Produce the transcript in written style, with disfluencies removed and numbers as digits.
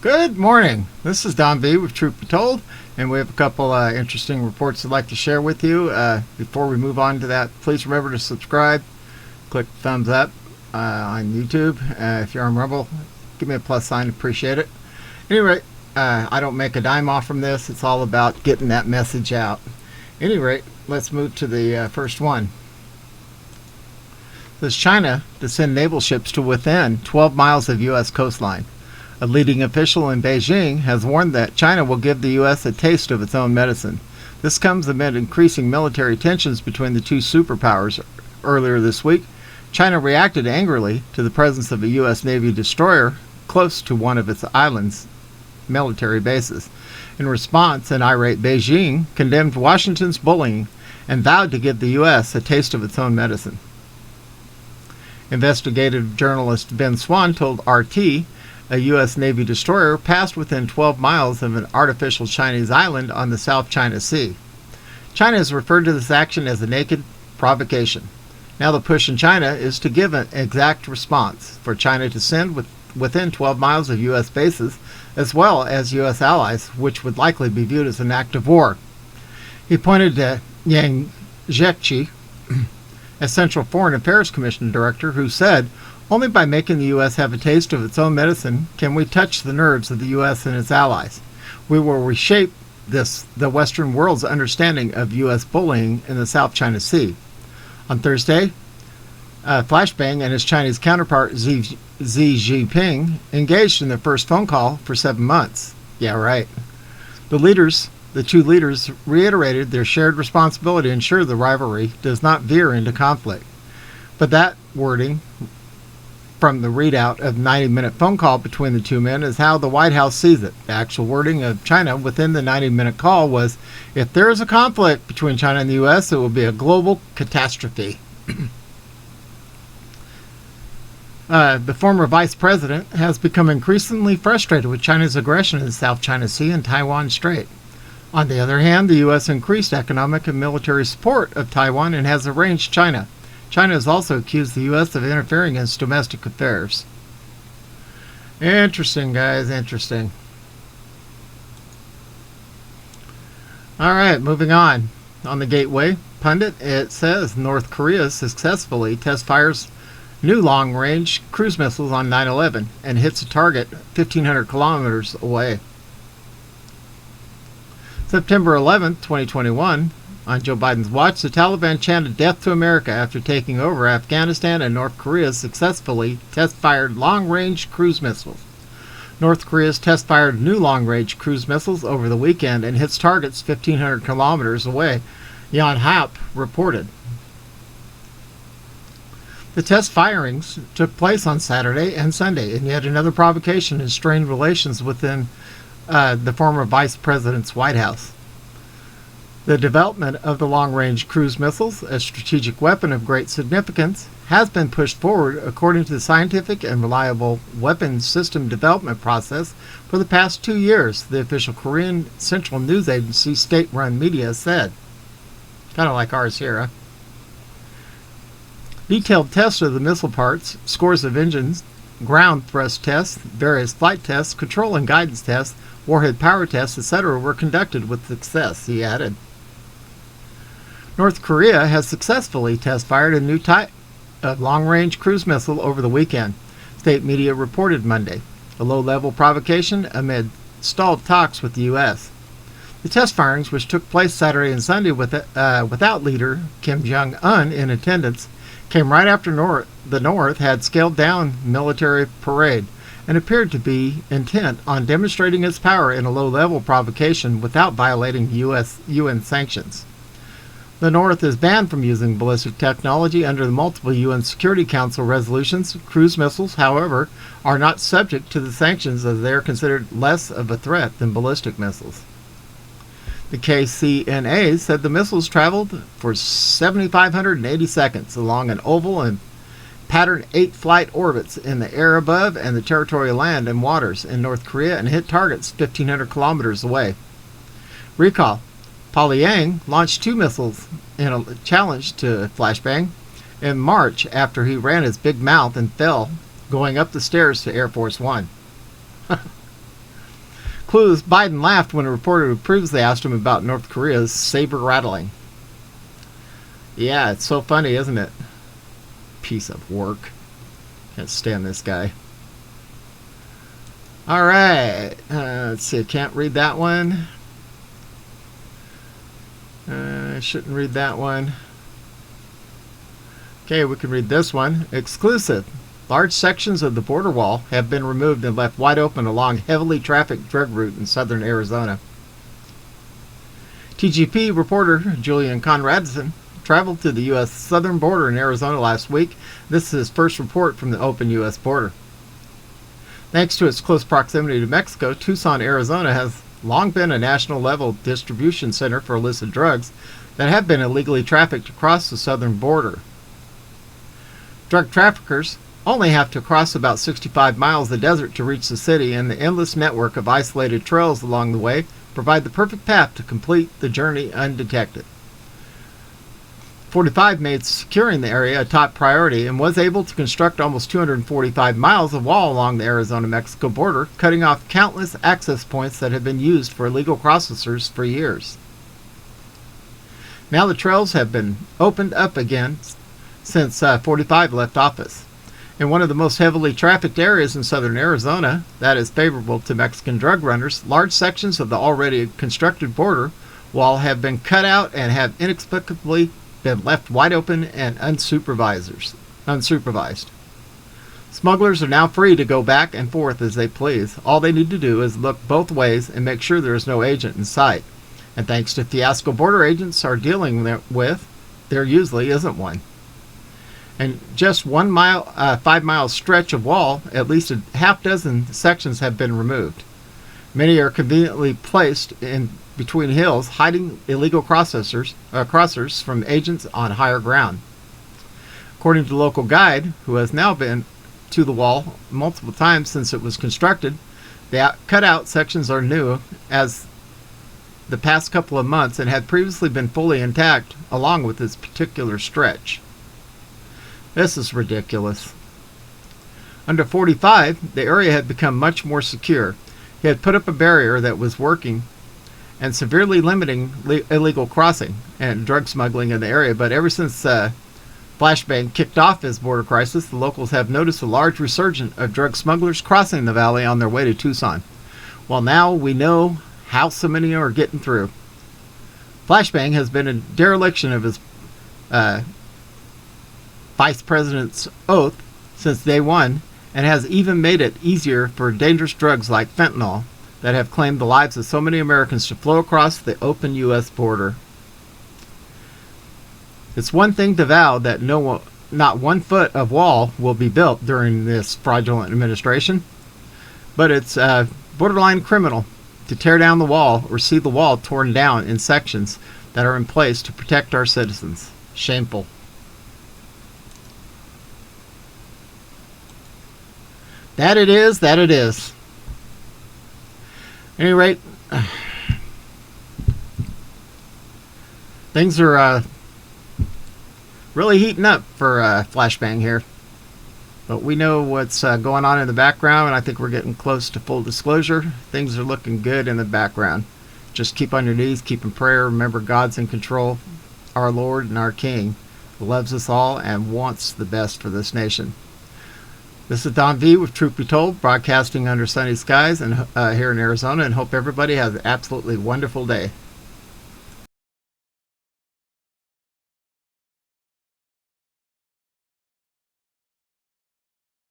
Good morning. This is Don B with Truth Be Told, and we have a couple interesting reports I'd like to share with you. Before we move on to that, please remember to subscribe, click the thumbs up on YouTube. If you're on Rumble, give me a plus sign, appreciate it. Anyway, I don't make a dime off from this. It's all about getting that message out. Anyway, let's move to the first one. It says China to send naval ships to within 12 miles of U.S. coastline. A leading official in Beijing has warned that China will give the U.S. a taste of its own medicine. This comes amid increasing military tensions between the two superpowers. Earlier this week, China reacted angrily to the presence of a U.S. Navy destroyer close to one of its island's military bases. In response, an irate Beijing condemned Washington's bullying and vowed to give the U.S. a taste of its own medicine. Investigative journalist Ben Swan told RT a U.S. Navy destroyer passed within 12 miles of an artificial Chinese island on the South China Sea. China has referred to this action as a naked provocation. Now the push in China is to give an exact response, for China to send within 12 miles of U.S. bases, as well as U.S. allies, which would likely be viewed as an act of war. He pointed to Yang Jiechi, a Central Foreign Affairs Commission director, who said, "Only by making the U.S. have a taste of its own medicine can we touch the nerves of the U.S. and its allies. We will reshape the Western world's understanding of U.S. bullying in the South China Sea." On Thursday, Flashbang and his Chinese counterpart Xi Jinping engaged in their first phone call for 7 months. Yeah, right. The two leaders reiterated their shared responsibility to ensure the rivalry does not veer into conflict. But that wording from the readout of 90-minute phone call between the two men is how the White House sees it. The actual wording of China within the 90-minute call was, "If there is a conflict between China and the U.S., it will be a global catastrophe." The former vice president has become increasingly frustrated with China's aggression in the South China Sea and Taiwan Strait. On the other hand, the U.S. increased economic and military support of Taiwan and has arranged China. China has also accused the U.S. of interfering in its domestic affairs. Interesting, guys, interesting. All right, moving on. On the Gateway Pundit, it says North Korea successfully test fires new long-range cruise missiles on 9/11 and hits a target 1,500 kilometers away. September 11th, 2021, on Joe Biden's watch, the Taliban chanted "Death to America" after taking over Afghanistan and North Korea successfully test-fired long-range cruise missiles. North Korea's test-fired new long-range cruise missiles over the weekend and hits targets 1,500 kilometers away, Yonhap reported. The test firings took place on Saturday and Sunday in yet another provocation and strained relations within the former vice president's White House. The development of the long-range cruise missiles, a strategic weapon of great significance, has been pushed forward according to the scientific and reliable weapons system development process for the past 2 years, the official Korean Central News Agency state-run media said. Kind of like ours here, huh? Detailed tests of the missile parts, scores of engines, ground thrust tests, various flight tests, control and guidance tests, warhead power tests, etc. were conducted with success, he added. North Korea has successfully test-fired a new type of long-range cruise missile over the weekend, state media reported Monday, a low-level provocation amid stalled talks with the U.S. The test firings, which took place Saturday and Sunday without leader Kim Jong-un in attendance, came right after the North had scaled down military parade and appeared to be intent on demonstrating its power in a low-level provocation without violating UN sanctions. The North is banned from using ballistic technology under the multiple UN Security Council resolutions. Cruise missiles, however, are not subject to the sanctions as they are considered less of a threat than ballistic missiles. The KCNA said the missiles traveled for 7,580 seconds along an oval and patterned 8-flight orbits in the air above and the territorial land and waters in North Korea and hit targets 1,500 kilometers away. Recall, Pyongyang launched 2 missiles in a challenge to Flashbang in March after he ran his big mouth and fell going up the stairs to Air Force One. clues, Biden laughed when a reporter who previously asked him about North Korea's saber rattling. Yeah, it's so funny, isn't it? Piece of work. Can't stand this guy. Alright, let's see, I can't read that one. I shouldn't read that one. Okay, we can read this one. Exclusive. Large sections of the border wall have been removed and left wide open along heavily trafficked drug route in southern Arizona. TGP reporter Julian Conradson traveled to the U.S. southern border in Arizona last week. This is his first report from the open U.S. border. Thanks to its close proximity to Mexico, Tucson, Arizona has long been a national-level distribution center for illicit drugs that have been illegally trafficked across the southern border. Drug traffickers only have to cross about 65 miles of the desert to reach the city, and the endless network of isolated trails along the way provide the perfect path to complete the journey undetected. 45 made securing the area a top priority and was able to construct almost 245 miles of wall along the Arizona-Mexico border, cutting off countless access points that have been used for illegal crossers for years. Now the trails have been opened up again since 45 left office. In one of the most heavily trafficked areas in southern Arizona that is favorable to Mexican drug runners, large sections of the already constructed border wall have been cut out and have inexplicably been left wide open and unsupervised. Smugglers are now free to go back and forth as they please. All they need to do is look both ways and make sure there is no agent in sight. And thanks to fiasco border agents are dealing with, there usually isn't one. And just 5-mile stretch of wall, at least a half dozen sections have been removed. Many are conveniently placed in between hills, hiding illegal crossers from agents on higher ground. According to the local guide, who has now been to the wall multiple times since it was constructed, the cut-out sections are new as the past couple of months and had previously been fully intact along with this particular stretch. This is ridiculous. Under 45, the area had become much more secure. He had put up a barrier that was working and severely limiting illegal crossing and drug smuggling in the area. But ever since Flashbang kicked off his border crisis, the locals have noticed a large resurgence of drug smugglers crossing the valley on their way to Tucson. Well, now we know how so many are getting through. Flashbang has been a dereliction of his vice president's oath since day one, and has even made it easier for dangerous drugs like fentanyl that have claimed the lives of so many Americans to flow across the open U.S. border. It's one thing to vow that not 1 foot of wall will be built during this fraudulent administration, but it's borderline criminal to tear down the wall or see the wall torn down in sections that are in place to protect our citizens. Shameful. That it is, that it is. At any rate, things are really heating up for Flashbang here. But we know what's going on in the background, and I think we're getting close to full disclosure. Things are looking good in the background. Just keep on your knees, keep in prayer. Remember, God's in control. Our Lord and our King loves us all and wants the best for this nation. This is Don V with Truth Be Told, broadcasting under sunny skies and here in Arizona, and hope everybody has an absolutely wonderful day.